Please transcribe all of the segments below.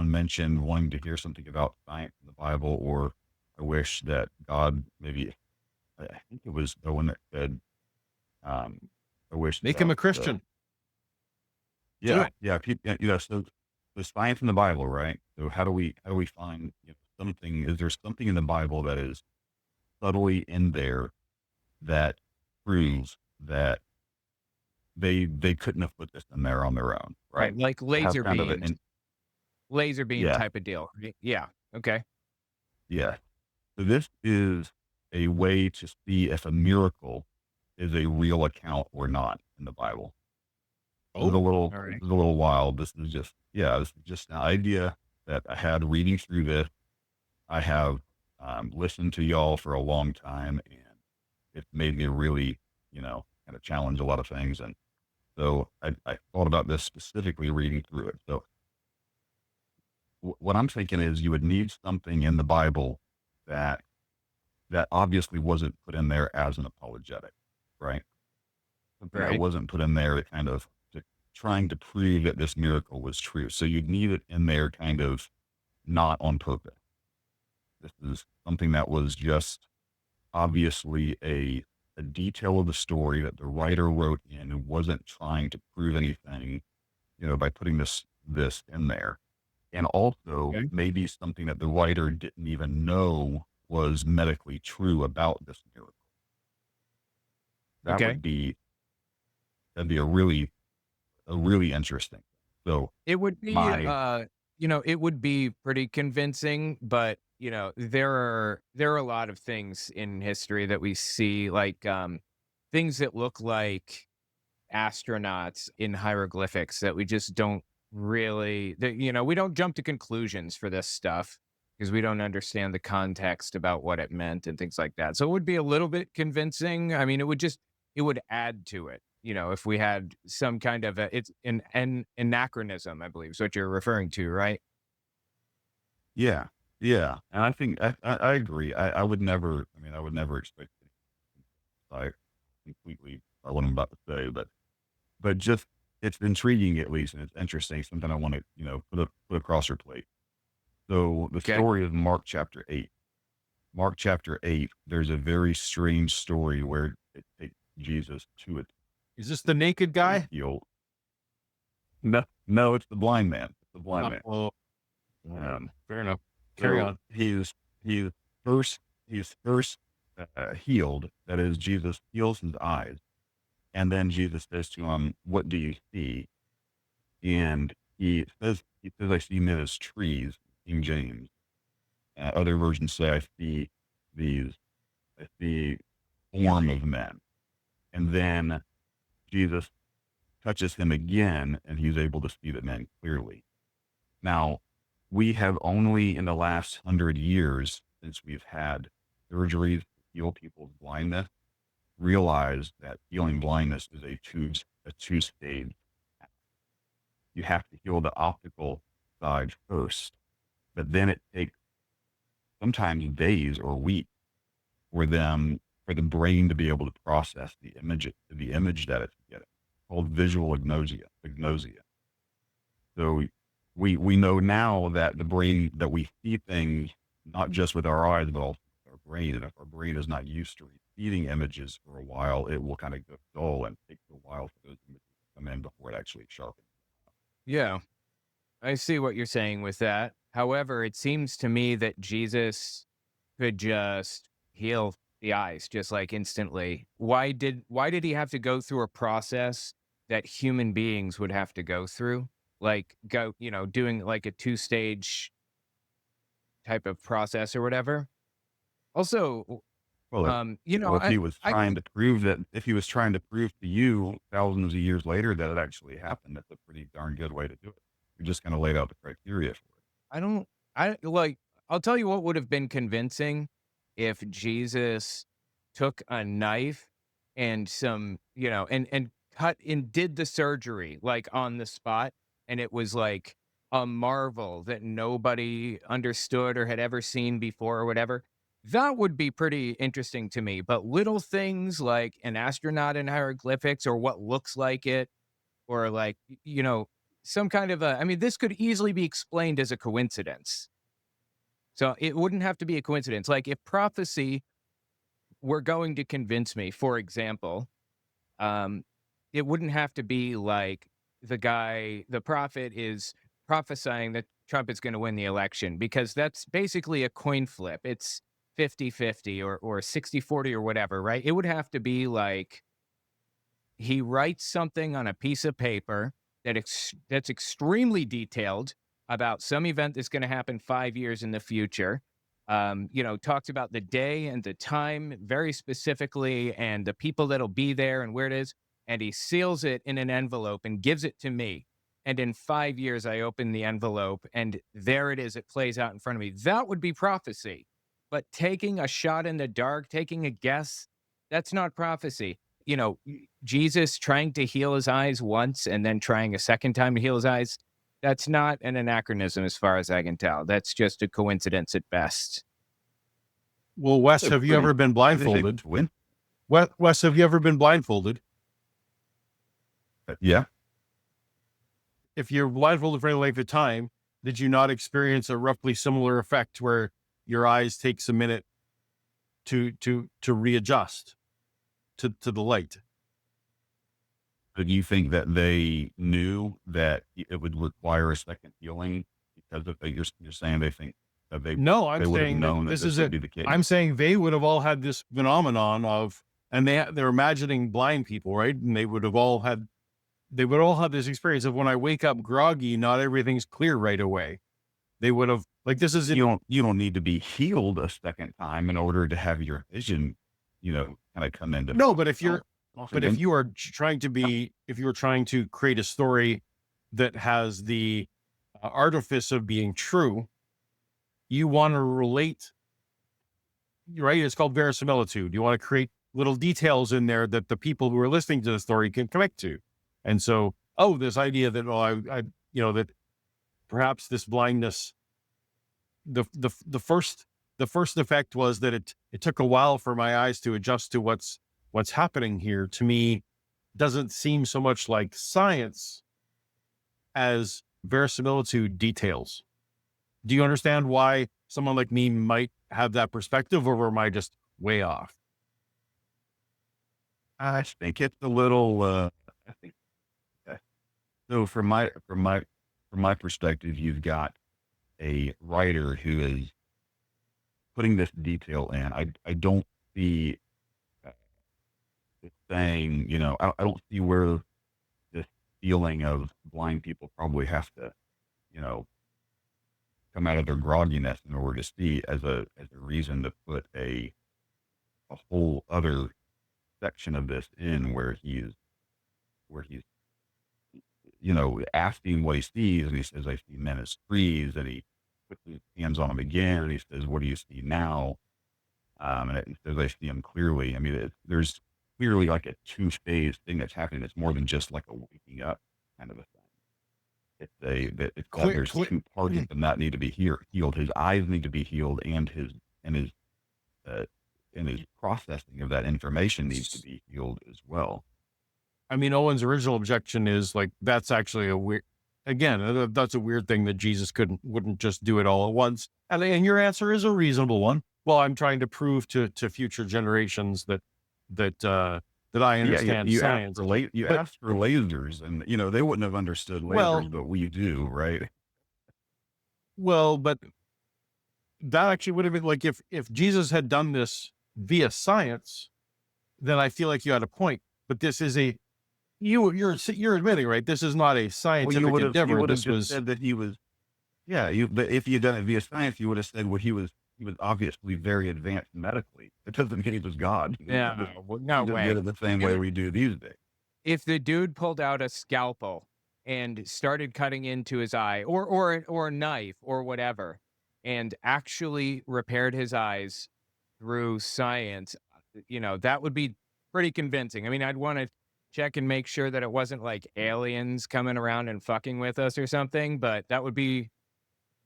Owen mentioned wanting to hear something about science in the Bible, or I wish that God maybe, I think it was Owen that said, um, I wish Make him that a Christian. Do yeah, it. yeah, so the science in the Bible, right? So how do we find, something? Is there something in the Bible that is subtly in there that proves that they couldn't have put this in there on their own, right? Right, like To have kind of laser beam yeah, type of deal, right? Yeah, okay. yeah. So this is a way to see if a miracle is a real account or not in the Bible. Oh, all This right. is a little wild. This is just an idea that I had reading through this. I have listened to y'all for a long time, and it made me really, kind of challenge a lot of things. And so I thought about this specifically reading through it. So what I'm thinking is you would need something in the Bible that obviously wasn't put in there as an apologetic, right? Something that Right. wasn't put in there to kind of trying to prove that this miracle was true. So you'd need it in there kind of not on purpose. This is something that was just obviously a detail of the story that the writer wrote in and wasn't trying to prove anything, by putting this in there. And also Okay. maybe something that the writer didn't even know was medically true about this miracle. That Okay. would be that'd be a really interesting. So It would be, my it would be pretty convincing, but, there are a lot of things in history that we see, like, things that look like astronauts in hieroglyphics that we just don't really we don't jump to conclusions for this stuff because we don't understand the context about what it meant and things like that. So it would be a little bit convincing. I mean, it would add to it, if we had some kind of it's an anachronism, I believe is what you're referring to, right? yeah, yeah, and I think I agree. I would never. I mean, I would never expect I completely what I'm about to say, but just it's intriguing at least, and it's interesting. Something I want to put across your plate. So the Okay. story of Mark chapter 8. Mark chapter 8, there's a very strange story where it takes Jesus to a Is this the naked very guy? healed. No, no, it's the blind man. It's the blind man. Oh, all right. Um, Fair enough. Carry so on. he's first he's first healed. That is, Jesus heals his eyes, and then Jesus says to him, "What do you see?" And he says, "I see men as trees." King James. Other versions say, these I see form of men." And then Jesus touches him again, and he's able to see the men clearly. Now, we have only in the last 100 years, since we've had surgeries to heal people's blindness, realized that healing blindness is a two stage. You have to heal the optical side first, but then it takes sometimes days or weeks for the brain to be able to process the image that it's getting, called visual agnosia. So we know now that the brain that we see things not just with our eyes but also with our brain, and if our brain is not used to receiving images for a while, it will kind of go dull and take a while for those images to come in before it actually sharpens. Yeah. I see what you're saying with that. However, it seems to me that Jesus could just heal the eyes just like instantly. Why did he have to go through a process that human beings would have to go through? Like doing like a two-stage type of process or whatever. Also, Well, if I he was I trying to prove that, if he was trying to prove to you thousands of years later that it actually happened, that's a pretty darn good way to do it. You just kind of laid out the criteria for it. I don't I like I'll tell you what would have been convincing if Jesus took a knife and some, and cut and did the surgery like on the spot, and it was like a marvel that nobody understood or had ever seen before or whatever. That would be pretty interesting to me. But little things like an astronaut in hieroglyphics or what looks like it, or like, some kind of a, I mean, this could easily be explained as a coincidence. So it wouldn't have to be a coincidence. Like if prophecy were going to convince me, for example, um, it wouldn't have to be like the prophet is prophesying that Trump is going to win the election, because that's basically a coin flip. It's 50-50 or 60-40 or whatever, right? It would have to be like he writes something on a piece of paper that's extremely detailed about some event that's going to happen 5 years in the future. Talks about the day and the time very specifically, and the people that'll be there and where it is. And he seals it in an envelope and gives it to me. And in 5 years, I open the envelope and there it is. It plays out in front of me. That would be prophecy. But taking a shot in the dark, taking a guess, that's not prophecy. Jesus trying to heal his eyes once and then trying a second time to heal his eyes, that's not an anachronism as far as I can tell. That's just a coincidence at best. Well, Wes, So have you ever been blindfolded? Win? Wes, have you ever been blindfolded? Yeah. If you're blindfolded for any length of time, did you not experience a roughly similar effect where your eyes takes a minute to readjust to the light? Do you think that they knew that it would require a second healing because of you're saying they think that No, I'm they would have saying known that that this this is would it. be the case? I'm saying they would have all had this phenomenon of, and they're imagining blind people, right? And they would all have this experience of when I wake up groggy, not everything's clear right away. They would have like this is it. You don't need to be healed a second time in order to have your vision, kind of come into. No, but if you're but if Again, you are if you're trying to create a story that has the artifice of being true, you want to relate, right? It's called verisimilitude. You want to create little details in there that the people who are listening to the story can connect to. And so, this idea that, that perhaps this blindness, the first effect was that it took a while for my eyes to adjust to what's happening here. To me, doesn't seem so much like science as verisimilitude details. Do you understand why someone like me might have that perspective, or am I just way off? I think it's a little. I think so. From my perspective, you've got a writer who is putting this detail in. I don't see uh, it saying, I don't see where this feeling of blind people probably have to, you know, come out of their grogginess in order to see as a reason to put a whole other section of this in where he's asking what he sees, and he says, I see men as trees, and he puts his hands on him again, and he says, what do you see now? And it says, I see him clearly. I mean, there's clearly like a two-phase thing that's happening. It's more than just like a waking up kind of a thing. It's that Clear, there's two parts of him that need to be healed. His eyes need to be healed, and his uh, and his processing of that information needs to be healed as well. I mean, Owen's original objection is like, that's actually that's a weird thing that Jesus wouldn't just do it all at once. And your answer is a reasonable one. Well, I'm trying to prove to future generations that I understand science. You asked for lasers, and they wouldn't have understood lasers, Well, but we do, right? but that actually would have been like if Jesus had done this via science, then I feel like you had a point. But this is you're admitting, right? This is not a Well, scientific you endeavor. would have This just was said that he was, yeah. But if you had done it via science, you would have said, well, he was obviously very advanced medically. It doesn't mean he was God. Yeah, no He just way. did it the same way we do these days. If the dude pulled out a scalpel and started cutting into his eye, or a knife or whatever, and actually repaired his eyes through science, that would be pretty convincing. I mean, I'd want to check and make sure that it wasn't like aliens coming around and fucking with us or something, but that would be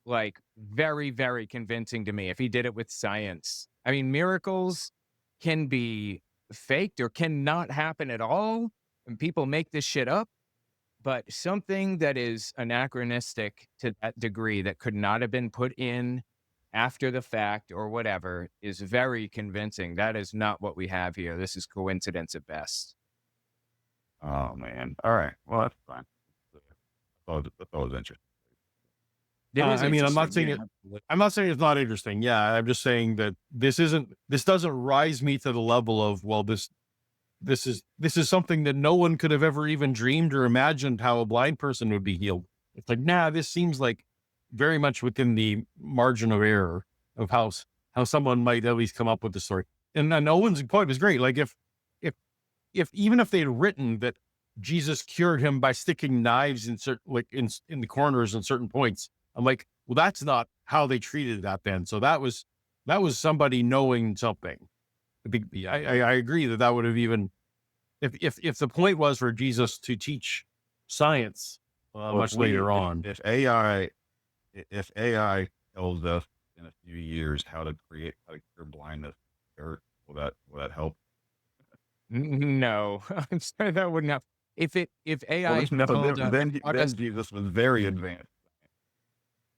like very, very convincing to me if he did it with science. I mean, miracles can be faked or cannot happen at all, and people make this shit up. but something that is anachronistic to that degree that could not have been put in after the fact or whatever is very convincing. That is not what we have here. This is coincidence at best. Oh man. All right. Well, that's fine. I thought it was interesting. It is I mean, I'm not interesting. saying Yeah, it. absolutely. I'm not saying it's not interesting. Yeah, I'm just saying that this doesn't rise me to the level of, well, this is something that no one could have ever even dreamed or imagined how a blind person would be healed. It's like, nah, this seems like very much within the margin of error of how someone might at least come up with the story. And Owen's point was great. Like if even if they'd written that Jesus cured him by sticking knives in certain, like in the corners and certain points, I'm like, well, that's not how they treated that then. So that was somebody knowing something. I agree that would have even, if the point was for Jesus to teach science Well, much later on. if AI tells us in a few years how to cure blindness, will that help? No, I'm sorry, that wouldn't have. If Well, AI no, told us, taught us then Jesus was very advanced.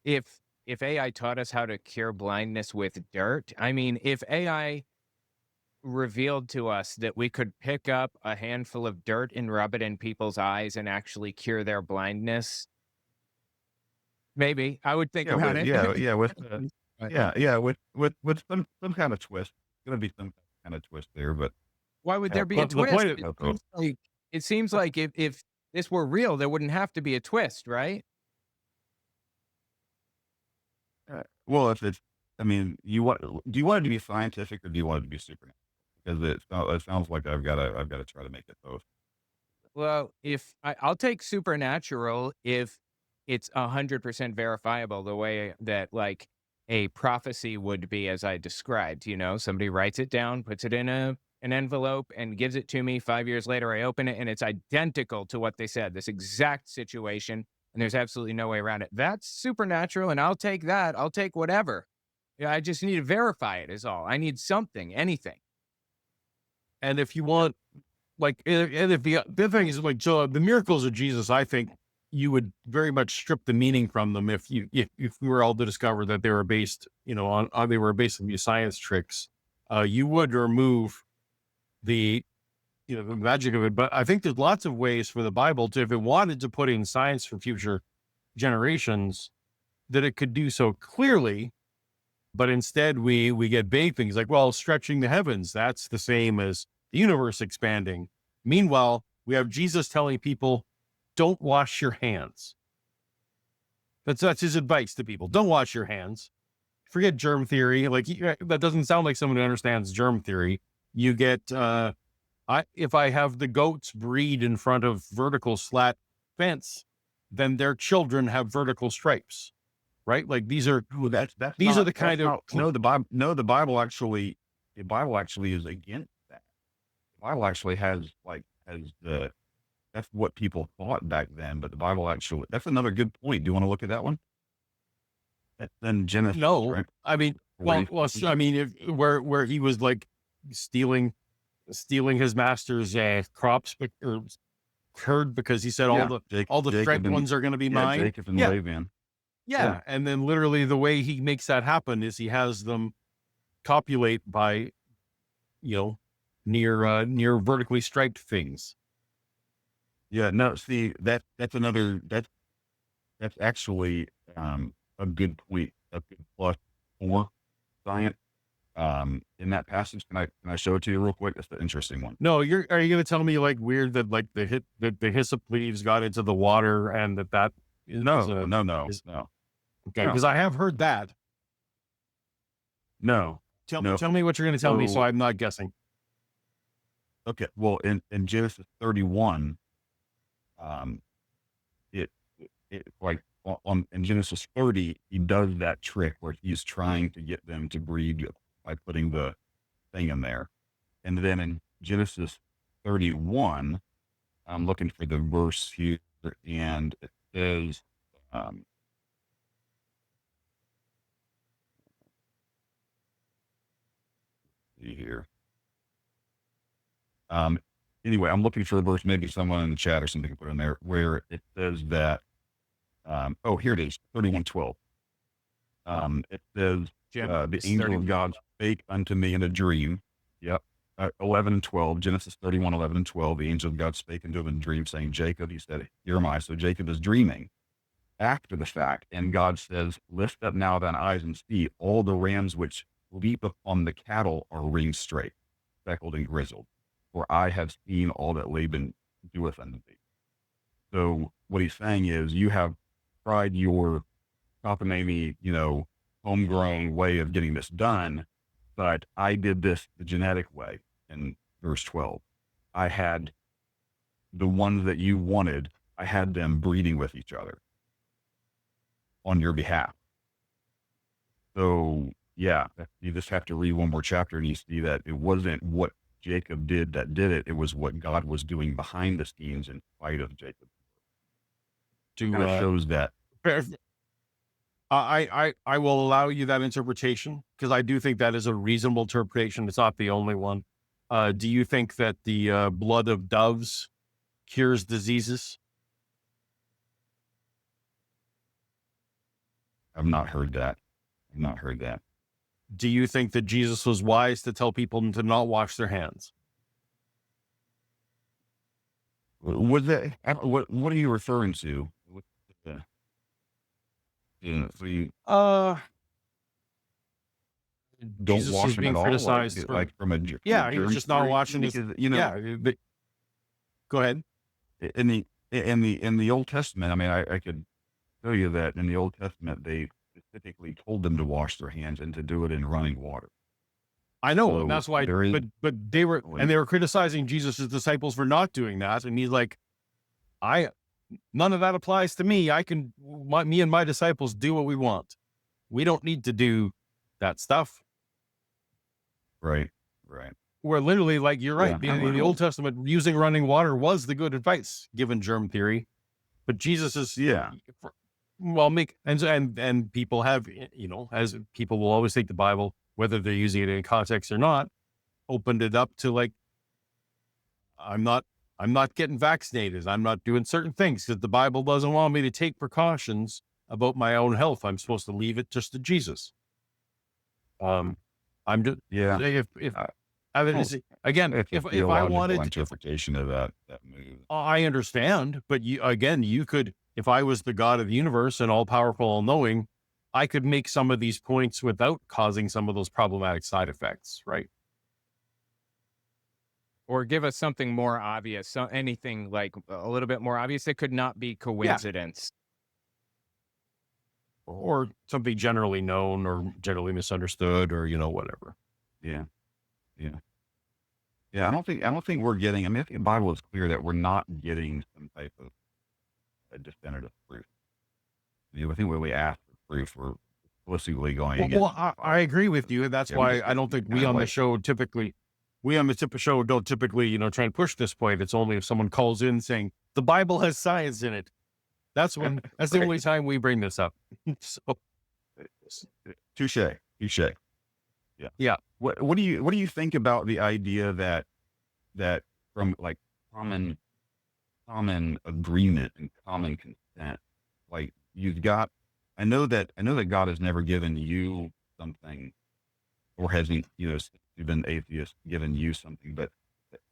if AI taught us how to cure blindness with dirt, I mean, if AI revealed to us that we could pick up a handful of dirt and rub it in people's eyes and actually cure their blindness, maybe I would think about it. But with some kind of twist. Gonna be some kind of twist there, but why would there help be a But the twist? point, It seems like if this were real, there wouldn't have to be a twist, right? well, if it's, I mean, do you want it to be scientific or do you want it to be supernatural? Because it sounds like I've gotta try to make it both. Well, if I'll take supernatural if it's 100% verifiable, the way that like a prophecy would be, as I described. You know, somebody writes it down, puts it in an envelope, and gives it to me. 5 years later, I open it, and it's identical to what they said. This exact situation, and there's absolutely no way around it. That's supernatural, and I'll take that. I'll take whatever. Yeah, I just need to verify it. Is all. I need something, anything. and if you want, like, and if the thing is, like, so the miracles of Jesus, I think you would very much strip the meaning from them if we were all to discover that they were based, on they were basically science tricks. You would remove the the magic of it. But I think there's lots of ways for the Bible to, if it wanted to put in science for future generations, that it could do so clearly. But instead, we get vague things like, well, stretching the heavens, that's the same as the universe expanding. Meanwhile, we have Jesus telling people, don't wash your hands. That's his advice to people. Don't wash your hands. Forget germ theory. Like, that doesn't sound like someone who understands germ theory. You get, if I have the goats breed in front of vertical slat fence, then their children have vertical stripes, right? Like, these are Ooh, these are the kind of, no, the Bible actually is against that. The Bible actually has the that's what people thought back then, but the Bible actually that's another good point. Do you want to look at that one? Then Genesis, no, right? I mean, well, 40. I mean, if where he was like stealing his master's crops or herd, because he said Yeah, all the Jacob striped and ones are going to be mine. Jacob and Yeah, Laban. Yeah, yeah, and then literally the way he makes that happen is he has them copulate by, you know, near vertically striped things. yeah. No, see that's actually a good point, a good plus for science. In that passage, can I show it to you real quick? That's the interesting one. No, are you going to tell me like weird that like the hyssop leaves got into the water and that is No, a no, no, is no, okay? no, Because I have heard that. no, no. Tell me what you're going to tell me, so So I'm not guessing. okay, well, in Genesis 31, um, it like in Genesis 30, he does that trick where he's trying to get them to breed by putting the thing in there, and then in Genesis 31, I'm looking for the verse here, and it says, um, see here. Um, anyway, I'm looking for the verse. Maybe someone in the chat or something can put in there where it says that. Oh, here it is, 31:12. It says, Jim, the it's angel 30. of God spake unto me in a dream. Yep. 11 and 12, Genesis 31, 11 and 12. The angel of God spake unto him in a dream, saying, Jacob. He said, Here am I. So Jacob is dreaming after the fact. And God says, Lift up now thine eyes and see, all the rams which leap upon the cattle are ringed straight, speckled and grizzled. For I have seen all that Laban doeth unto thee. So what he's saying is, you have tried your cockamamie, homegrown way of getting this done, but I did this the genetic way. In verse 12, I had the ones that you wanted, I had them breeding with each other on your behalf. So yeah, you just have to read one more chapter and you see that it wasn't what Jacob did that did it. It was what God was doing behind the scenes in spite of Jacob. Kind of To shows that. I will allow you that interpretation because I do think that is a reasonable interpretation. It's not the only one. Do you think that the blood of doves cures diseases? I've not heard that. I've not heard that. Do you think that Jesus was wise to tell people to not wash their hands? Was that what are you referring to? What's the, so you don't Jesus wash was them at being all, criticized for, like from a yeah, he was germ just not theory? washing his, Because yeah, but go ahead. in the Old Testament, I mean, I could tell you that in the Old Testament they specifically told them to wash their hands and to do it in running water. I know, So and that's why, there is, but they were criticizing Jesus' disciples for not doing that. And he's like, none of that applies to me. Me and my disciples do what we want. We don't need to do that stuff. right. Where literally, like, you're right. Yeah, In the Old Testament, using running water was the good advice given germ theory. But Jesus is, yeah, well, and people have, as people will always take the Bible, whether they're using it in context or not, opened it up to like, I'm not getting vaccinated. I'm not doing certain things because the Bible doesn't want me to take precautions about my own health. I'm supposed to leave it just to Jesus. I'm just, yeah. again, It's a if I theological wanted, interpretation of that move. I understand, but you could, if I was the God of the universe and all powerful, all knowing, I could make some of these points without causing some of those problematic side effects, right? Or give us something more obvious, so anything like a little bit more obvious. It could not be coincidence. Or something generally known or generally misunderstood or, whatever. Yeah. I don't think we're getting. I mean, I think the Bible is clear that we're not getting some type of a definitive proof. I think when we ask for proof, we're explicitly going against. Well, I agree with you. And that's why I don't think we on the show don't typically, try and push this point. It's only if someone calls in saying the Bible has science in it. That's the only time we bring this up. So, Touche. Yeah. Yeah. What do you think about the idea that from like common agreement and common consent, like you've got, I know that God has never given you something, or hasn't, since you've been atheist, given you something, but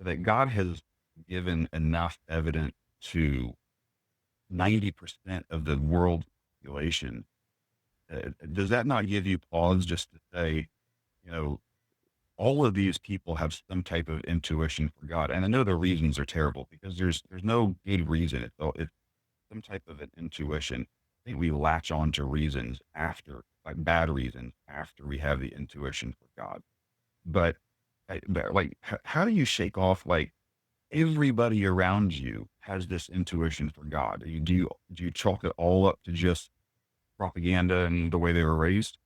that God has given enough evidence to 90% of the world population. Does that not give you pause just to say, all of these people have some type of intuition for God? And I know the reasons are terrible because there's no good reason. It's some type of an intuition. I think we latch on to reasons after, like bad reasons, after we have the intuition for God. But like, how do you shake off, like, everybody around you has this intuition for God? Do you chalk it all up to just propaganda and the way they were raised?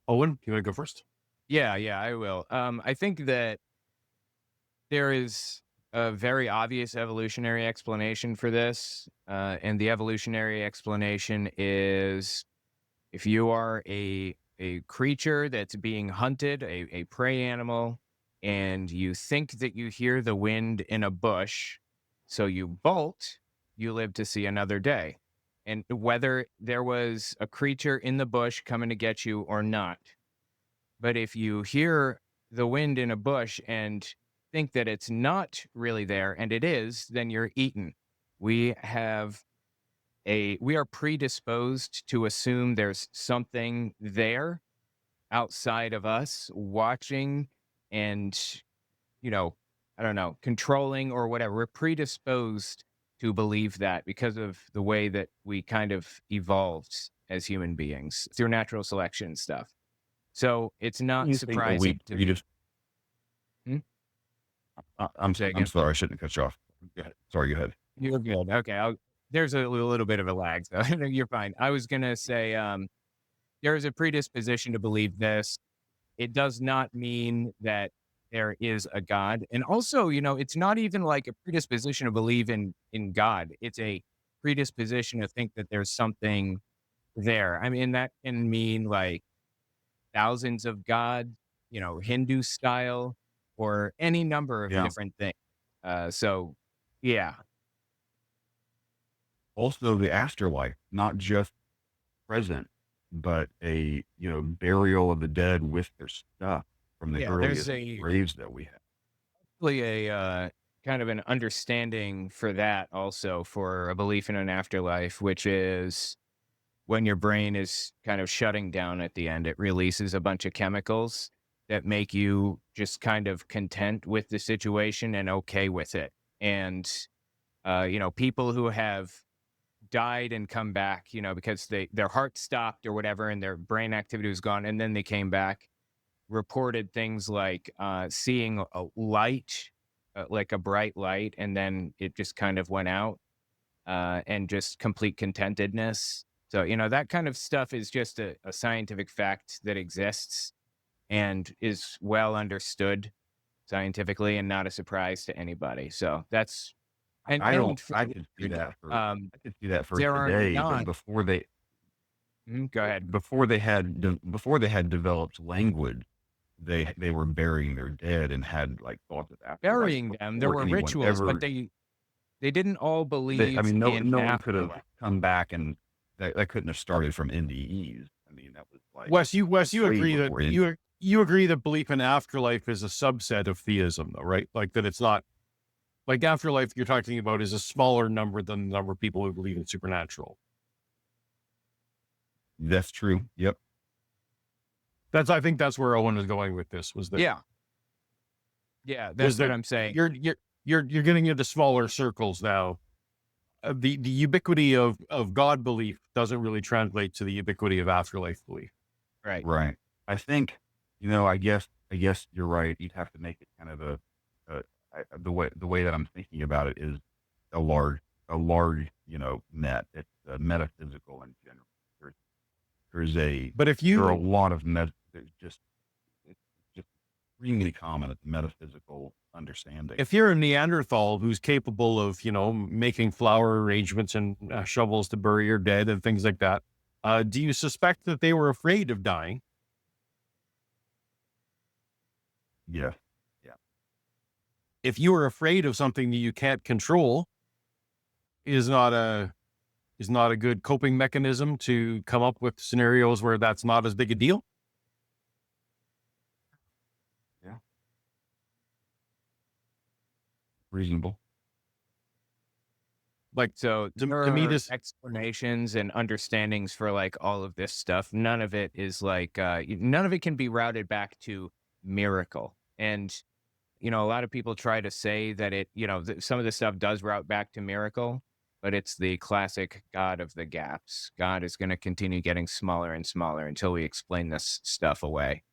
Owen, you want to go first? Yeah, I will. I think that there is a very obvious evolutionary explanation for this. And the evolutionary explanation is if you are a creature that's being hunted, a prey animal, and you think that you hear the wind in a bush, so you bolt, you live to see another day. And whether there was a creature in the bush coming to get you or not, but if you hear the wind in a bush and think that it's not really there and it is, then you're eaten. We have we are predisposed to assume there's something there outside of us watching and, you know, I don't know, controlling or whatever. We're predisposed to believe that because of the way that we kind of evolved as human beings through natural selection and stuff. So it's not You think that we surprising to me. Hmm? Say I'm again. sorry, I shouldn't have cut you off. Go ahead. Sorry, go ahead. You're good. Okay. There's a little bit of a lag, so you're fine. I was going to say there's a predisposition to believe this. It does not mean that there is a God. And also, it's not even like a predisposition to believe in God. It's a predisposition to think that there's something there. I mean, that can mean like thousands of gods, Hindu style, or any number of Yeah. different things. So, yeah, Also, the afterlife, not just present, but a burial of the dead with their stuff from the yeah. There's earliest graves that we have. really a kind of an understanding for that also for a belief in an afterlife, which is when your brain is kind of shutting down at the end, it releases a bunch of chemicals that make you just kind of content with the situation and okay with it. And, people who have died and come back, because their heart stopped or whatever and their brain activity was gone and then they came back, reported things like seeing a light, like a bright light, and then it just kind of went out, and just complete contentedness. So, that kind of stuff is just a scientific fact that exists and is well understood scientifically and not a surprise to anybody. So that's, I don't. and for I the could see record, that for. um, I could see that for there are today, but not, go ahead. before they had developed language, they were burying their dead and had like thoughts of afterlife Burying them, there before were anyone rituals, but ever. they didn't all I believe mean, in no one could have afterlife. come back, and that couldn't have started from NDEs. I mean, that was like Wes, you way agree that before. you agree that belief in afterlife is a subset of theism, though, right? Like that it's not like afterlife you're talking about is a smaller number than the number of people who believe in supernatural. That's true. Yep. I think that's where Owen was going with this. Was that Yeah. Yeah, that's what I'm saying. you're getting into smaller circles now. The ubiquity of God belief doesn't really translate to the ubiquity of afterlife belief. Right. Right. I think, I guess you're right. You'd have to make it kind of the way that I'm thinking about it is a large, net. It's metaphysical in general. There's, there's a, But if there are a you lot of there's it's just extremely common at the metaphysical understanding. if you're a Neanderthal who's capable of making flower arrangements and shovels to bury your dead and things like that, do you suspect that they were afraid of dying? Yeah. Yeah. If you are afraid of something that you can't control, is not a good coping mechanism to come up with scenarios where that's not as big a deal. Yeah. Reasonable. Like So to there me, are this explanations and understandings for like all of this stuff. None of it is like none of it can be routed back to miracle. And a lot of people try to say that some of the stuff does route back to miracle, but it's the classic God of the gaps. God is going to continue getting smaller and smaller until we explain this stuff away.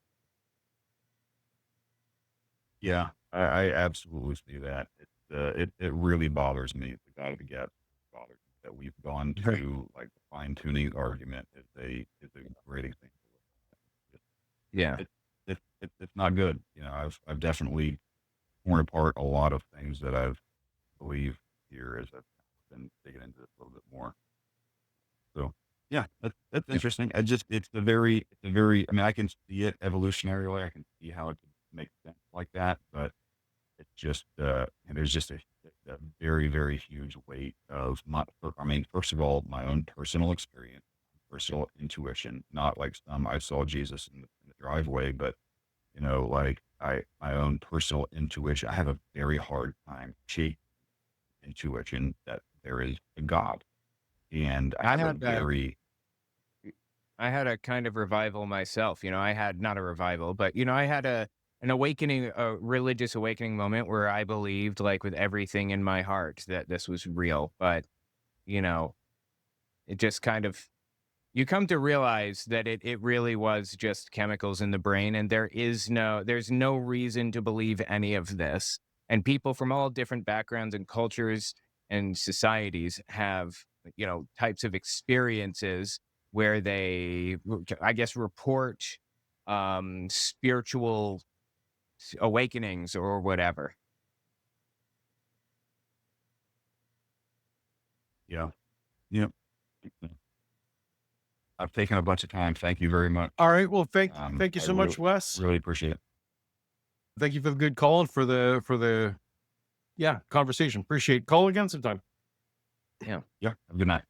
Yeah, I absolutely see that. It really bothers me. The God of the Gap bothers me that we've gone Right. to like the fine tuning argument is a great example. Yeah. It's not good. I've definitely torn apart a lot of things that I've believed here as I've been digging into this a little bit more. So yeah, that's Yeah. interesting. It's a very. I mean, I can see it evolutionarily. I can see how it could make sense like that, but it's just, and there's just a very, very huge weight of I mean, first of all, my own personal experience, personal intuition, not like I saw Jesus in the driveway, but like my own personal intuition. I have a very hard time shaking intuition that there is a God. And I I have a had a very, I had a kind of revival myself. I had not a revival, but I had an awakening, a religious awakening moment where I believed like with everything in my heart that this was real. But, you know, it just kind of you come to realize that it really was just chemicals in the brain, and there's no reason to believe any of this. And people from all different backgrounds and cultures and societies have types of experiences where I guess, report spiritual awakenings or whatever. yeah, yeah. I've taken a bunch of time. Thank you very much. All right. Well, thank you I so much, Wes. really appreciate it. Thank you for the good call and for the conversation. Appreciate it. Call again sometime. Yeah. Yeah. Have a good night.